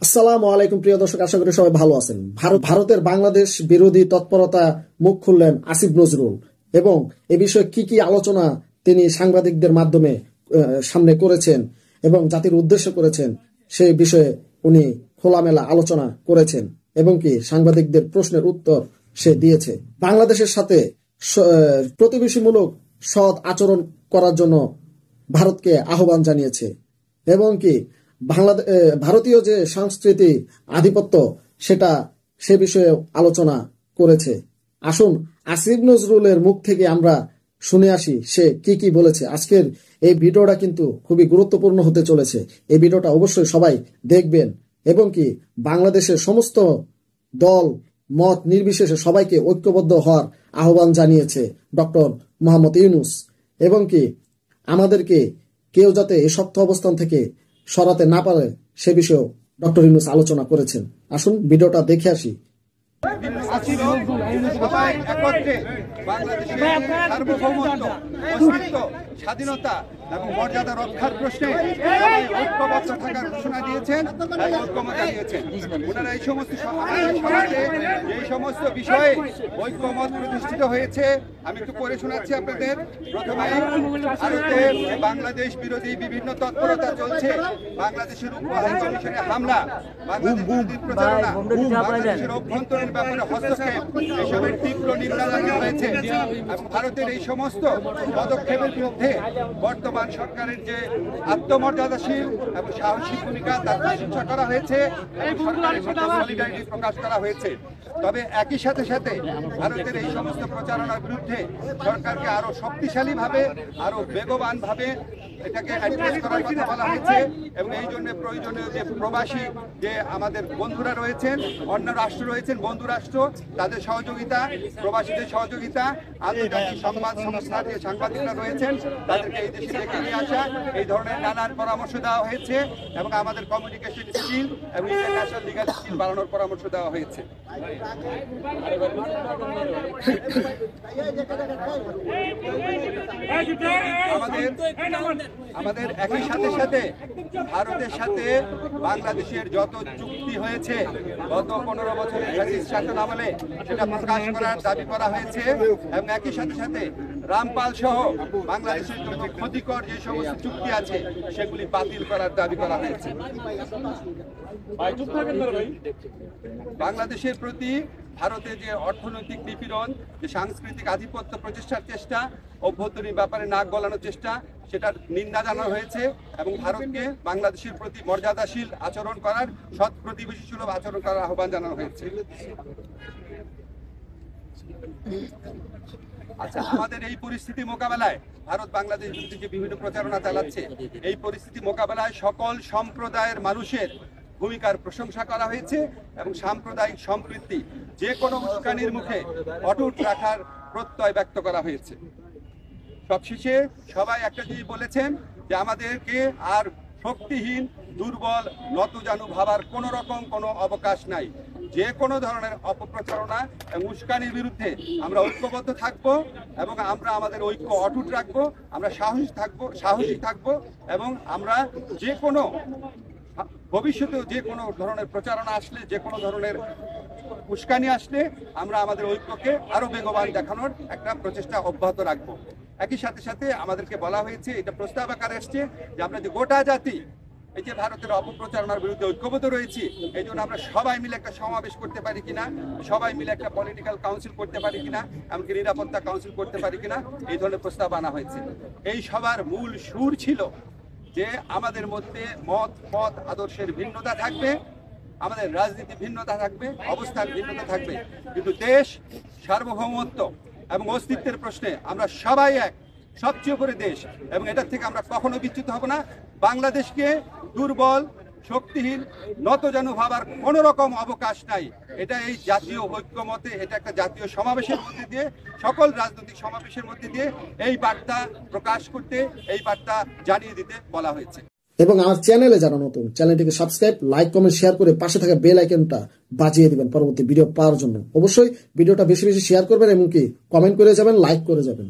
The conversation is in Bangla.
আসসালামু আলাইকুম প্রিয় দর্শক, আশা করি সবাই ভালো আছেন। ভারতের বাংলাদেশ বিরোধী তৎপরতা মুখ খুললেন আসিফ নজরুল এবং এ বিষয়ে কি কি আলোচনা তিনি সাংবাদিকদের মাধ্যমে সামনে করেছেন এবং জাতির উদ্দেশ্য করেছেন সেই বিষয়ে উনি খোলামেলা আলোচনা করেছেন এবং কি সাংবাদিকদের প্রশ্নের উত্তর সে দিয়েছে। বাংলাদেশের সাথে প্রতিবেশীমূলক সৎ আচরণ করার জন্য ভারতকে আহ্বান জানিয়েছে এবং কি ভারতীয় যে সংস্কৃতি আধিপত্য সে বিষয়ে আলোচনা করেছে। আসুন আসিফ নজরুলের মুখ থেকে আমরা শুনে আসি সে কি কি বলেছে। আজকের এই ভিডিওটা কিন্তু খুবই গুরুত্বপূর্ণ হতে চলেছে। এই ভিডিওটা অবশ্যই সবাই দেখবেন এবং কি বাংলাদেশের সমস্ত দল মত নির্বিশেষে সবাইকে ঐক্যবদ্ধ হওয়ার আহ্বান জানিয়েছে ডক্টর মোহাম্মদ ইউনূস এবং কি আমাদেরকে কেউ যাতে এই শক্ত অবস্থান থেকে সরাতে না পারে সে বিষয়েও ডক্টর ইউনূস আলোচনা করেছেন। আসুন ভিডিওটা দেখে আসি। সবাই একত্রে বাংলাদেশের সার্বভৌমত্ব, অস্তিত্ব, স্বাধীনতা এবং মর্যাদা রক্ষার প্রশ্নে ঐক্যবদ্ধ থাকার ঘোষণা দিয়েছেন, ঐক্যমত জানিয়েছেন। ওনারা এই সমস্ত সমাজে যে সমস্ত বিষয়ে ঐক্যমত প্রতিষ্ঠিত হয়েছে আমি একটু পড়ে শোনাচ্ছি আপনাদের। প্রথমে ভারতে বাংলাদেশ বিরোধী বিভিন্ন তৎপরতা চলছে, বাংলাদেশের উপর হাইকমিশনে হামলা, বাংলাদেশ বিরোধী প্রচারণা, বাংলাদেশের অভ্যন্তরীণ ব্যাপারে হস্তক্ষেপ, এসবের তীব্র নিন্দা জানানো হয়েছে এবং ভারতের এই সমস্ত পদক্ষেপের বিরুদ্ধে বর্তমান সরকারের যে আত্মমর্যাদাশীল এবং সাহসী ভূমিকা তার প্রশংসা করা হয়েছে এবং সরকারের সাথে সলিডারিটি প্রকাশ করা হয়েছে। তবে একই সাথে সাথে ভারতের এই সমস্ত প্রচারণার বিরুদ্ধে সরকারকে আরো শক্তিশালীভাবে, আরো বেগবানভাবে এটাকে অ্যাড্রেস করার কথা বলা হয়েছে এবং এই জন্য প্রয়োজনীয় যে প্রবাসী যে আমাদের বন্ধুরা রয়েছেন, অন্য রাষ্ট্র রয়েছেন, বন্ধু রাষ্ট্র, তাদের সহযোগিতা, প্রবাসীদের সহযোগিতা, আন্তর্জাতিক সংবাদ সংস্থার যে সাংবাদিকরা রয়েছেন তাদেরকে এই দেশে ডেকে নিয়ে আসা, এই ধরনের নানান পরামর্শ দেওয়া হয়েছে এবং আমাদের কমিউনিকেশন স্কিল এবং ইন্টারন্যাশনাল লিগাল স্কিল বাড়ানোর পরামর্শ দেওয়া হয়েছে। আমাদের একই সাথে সাথে ভারতের সাথে বাংলাদেশের যত চুক্তি হয়েছে গত 15 বছরের শাসন আমলে সেটা প্রকাশ করার দাবি করা হয়েছে এবং একই সাথে সাথে রামপাল সহ বাংলাদেশের জন্য ক্ষতিকর যে সমস্ত চুক্তি আছে সেগুলি বাতিল করার দাবি করা হয়েছে। বাংলাদেশের প্রতি ভারতের যে অর্থনৈতিক নিপীড়ন, যে সাংস্কৃতিক আধিপত্য প্রতিষ্ঠার চেষ্টা, অভ্যন্তরীণ ব্যাপারে নাক গলানোর চেষ্টা, সেটার নিন্দা জানানো হয়েছে এবং ভারতকে বাংলাদেশের প্রতি মর্যাদাশীল আচরণ করার, সৎ প্রতিবেশী সুলভ আচরণ করার আহ্বান জানানো হয়েছে। আচ্ছা, আমাদের এই পরিস্থিতি মোকাবেলায় ভারত বাংলাদেশ বিরুদ্ধে যে বিভিন্ন প্রচারণা চালাচ্ছে, এই পরিস্থিতি মোকাবেলায় সকল সম্প্রদায়ের মানুষের ভূমিকার প্রশংসা করা হয়েছে এবং সাম্প্রদায়িক সম্প্রীতি যে কোনো উস্কানির মুখে অটুট রাখার প্রত্যয় ব্যক্ত করা হয়েছে। সবশেষে সবাই একটা জিনিস বলেছেন যে আমাদেরকে আর শক্তিহীন, দুর্বল, নতজানু ভাবার কোনো রকম কোনো অবকাশ নাই। যে কোনো ধরনের অপপ্রচারণা এবং উস্কানির বিরুদ্ধে আমরা ঐক্যবদ্ধ থাকব এবং আমরা আমাদের ঐক্য অটুট রাখবো, আমরা সাহসী থাকবো এবং আমরা যে কোনো ভবিষ্যতেও যে কোনো ধরনের প্রচারণা আসলে, যে কোনো ধরনের উস্কানি আসলে আমরা আমাদের ঐক্যকে আরো বেগবান দেখানোর একটা প্রচেষ্টা অব্যাহত রাখবো। একই সাথে সাথে আমাদেরকে বলা হয়েছে, এটা প্রস্তাব আকারে এসছে যে আমরা যে গোটা জাতি এই যে ভারতের অপপ্রচারণার বিরুদ্ধে ঐক্যবদ্ধ রয়েছি, এই জন্য আমরা সবাই মিলে একটা সমাবেশ করতে পারি কিনা, সবাই মিলে একটা পলিটিক্যাল কাউন্সিল করতে পারি কিনা, এমনকি নিরাপত্তা কাউন্সিল করতে পারি কিনা, এই ধরনের প্রস্তাব আনা হয়েছে। এই সবার মূল সুর ছিল যে আমাদের মধ্যে মত আদর্শের ভিন্নতা থাকবে, আমাদের রাজনীতি ভিন্নতা থাকবে, অবস্থার ভিন্নতা থাকবে, কিন্তু দেশ সার্বভৌমত্ব এবং অস্তিত্বের প্রশ্নে আমরা সবাই এক, সবচেয়ে উপরে দেশ এবং এটার থেকে আমরা কখনো বিচ্যুত হব না। বাংলাদেশকে দুর্বল, শক্তিহীন, নতজানু ভাবার কোনো রকম অবকাশ নাই। এটা এই জাতীয় ঐক্যমতে, এটা একটা জাতীয় সমাবেশের মধ্যে দিয়ে, সকল রাজনৈতিক সমাবেশের মধ্যে দিয়ে এই বার্তা প্রকাশ করতে, এই বার্তা জানিয়ে দিতে বলা হয়েছে। এবং আমার চ্যানেলে যারা নতুন, চ্যানেলটিকে সাবস্ক্রাইব, লাইক, কমেন্ট, শেয়ার করে পাশে থাকা বেল আইকনটা বাজিয়ে দিবেন পরবর্তী ভিডিও পাওয়ার জন্য। অবশ্যই ভিডিওটা বেশি বেশি শেয়ার করবেন এবং কি কমেন্ট করে যাবেন, লাইক করে যাবেন।